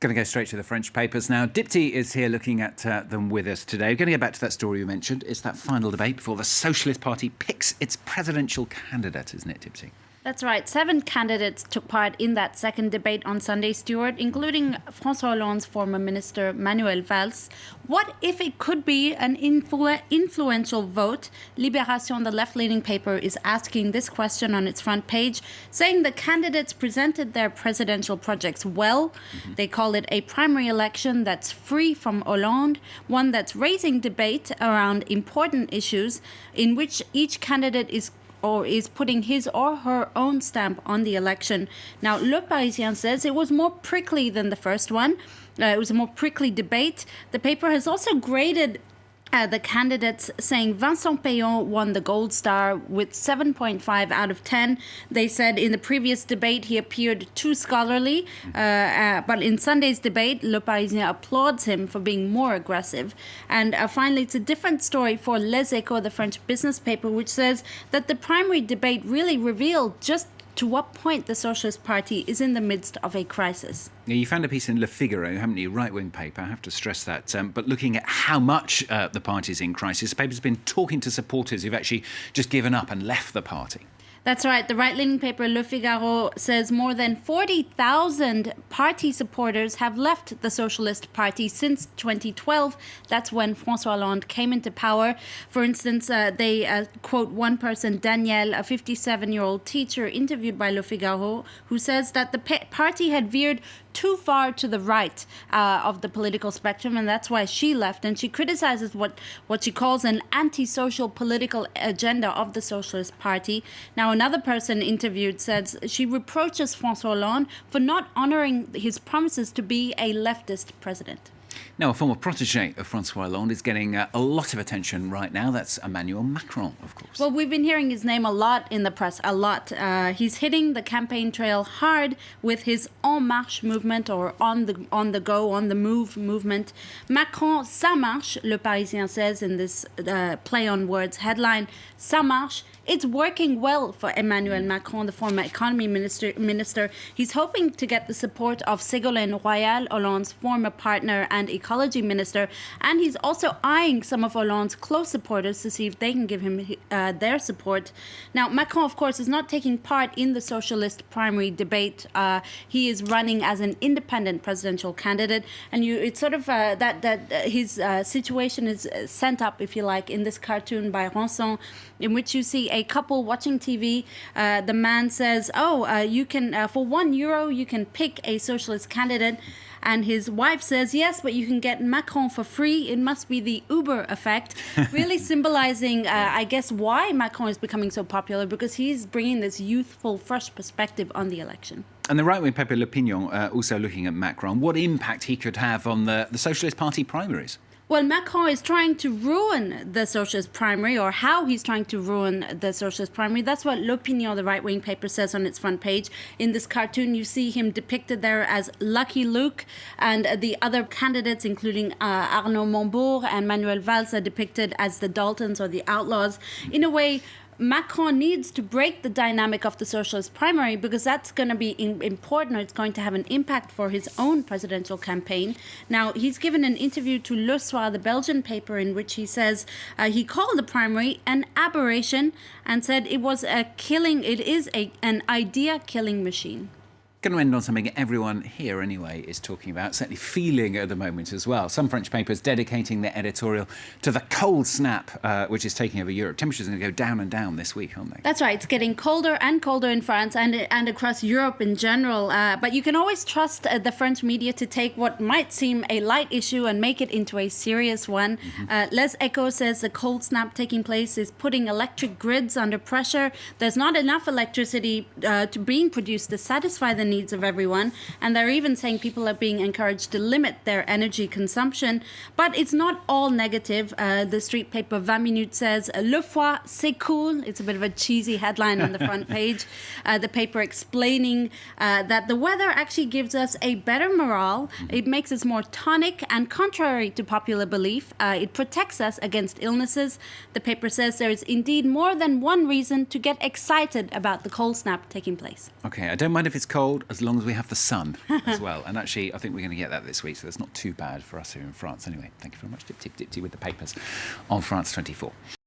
Going to go straight to the French papers now. Dipty is here looking at them with us today. We're going to get back to that story you mentioned. It's that final debate before the Socialist Party picks its presidential candidate, isn't it, Dipty? That's right. 7 candidates took part in that second debate on Sunday, Stuart, including François Hollande's former minister, Manuel Valls. What if it could be an influential vote? Libération, the left-leaning paper, is asking this question on its front page, saying the candidates presented their presidential projects well. They call it a primary election that's free from Hollande, one that's raising debate around important issues in which each candidate is putting his or her own stamp on the election. Now, Le Parisien says it was more prickly than the first one. It was a more prickly debate. The paper has also graded the candidates, saying Vincent Payon won the gold star with 7.5 out of 10. They said in the previous debate he appeared too scholarly, but in Sunday's debate, Le Parisien applauds him for being more aggressive. And finally, it's a different story for Les Echos, the French business paper, which says that the primary debate really revealed just to what point the Socialist Party is in the midst of a crisis. Yeah, you found a piece in Le Figaro, haven't you? Right-wing paper, I have to stress that. But looking at how much the party's in crisis, the paper's been talking to supporters who've actually just given up and left the party. That's right. The right-leaning paper Le Figaro says more than 40,000 party supporters have left the Socialist Party since 2012. That's when François Hollande came into power. For instance, they quote one person, Danielle, a 57-year-old teacher interviewed by Le Figaro, who says that the party had veered too far to the right of the political spectrum, and that's why she left. And she criticizes what she calls an antisocial political agenda of the Socialist Party. Now, another person interviewed says she reproaches François Hollande for not honoring his promises to be a leftist president. Now, a former protege of François Hollande is getting a lot of attention right now. That's Emmanuel Macron, of course. Well, we've been hearing his name a lot in the press, a lot. He's hitting the campaign trail hard with his En Marche movement, or on the go, on the move movement. Macron, ça marche, Le Parisien says in this play on words headline, ça marche. It's working well for Emmanuel Macron, the former economy minister. He's hoping to get the support of Ségolène Royal, Hollande's former partner and ecology minister, and he's also eyeing some of Hollande's close supporters to see if they can give him their support. Now, Macron, of course, is not taking part in the socialist primary debate. He is running as an independent presidential candidate, and it's sort of that his situation is sent up, if you like, in this cartoon by Ronson, in which you see a couple watching TV. The man says, you can, for €1, you can pick a socialist candidate. And his wife says, yes, but you can get Macron for free. It must be the Uber effect, really symbolizing, I guess, why Macron is becoming so popular, because he's bringing this youthful, fresh perspective on the election. And the right-wing paper L'Opinion also looking at Macron, what impact he could have on the Socialist Party primaries. Well, Macron is trying to ruin the Socialist primary, or how he's trying to ruin the Socialist primary. That's what L'Opinion, the right-wing paper, says on its front page. In this cartoon, you see him depicted there as Lucky Luke, and the other candidates, including Arnaud Montebourg and Manuel Valls, are depicted as the Daltons or the outlaws. In a way, Macron needs to break the dynamic of the socialist primary, because that's going to be important, or it's going to have an impact for his own presidential campaign. Now, he's given an interview to Le Soir, the Belgian paper, in which he says he called the primary an aberration and said it is an idea-killing machine. Going to end on something everyone here anyway is talking about, certainly feeling at the moment as well. Some French papers dedicating their editorial to the cold snap which is taking over Europe. Temperatures are going to go down and down this week, aren't they? That's right. It's getting colder and colder in France and across Europe in general. But you can always trust the French media to take what might seem a light issue and make it into a serious one. Les Echos says the cold snap taking place is putting electric grids under pressure. There's not enough electricity being produced to satisfy the needs of everyone, and they're even saying people are being encouraged to limit their energy consumption. But it's not all negative. The street paper 20 Minutes says Le Foie, c'est cool. It's a bit of a cheesy headline on the front page. The paper explaining that the weather actually gives us a better morale. It makes us more tonic, and contrary to popular belief, it protects us against illnesses. The paper says there is indeed more than one reason to get excited about the cold snap taking place. Okay, I don't mind if it's cold. cold as long as we have the sun as well. And actually, I think we're going to get that this week, so that's not too bad for us here in France. Anyway, thank you very much, Dipty, with the papers on France 24.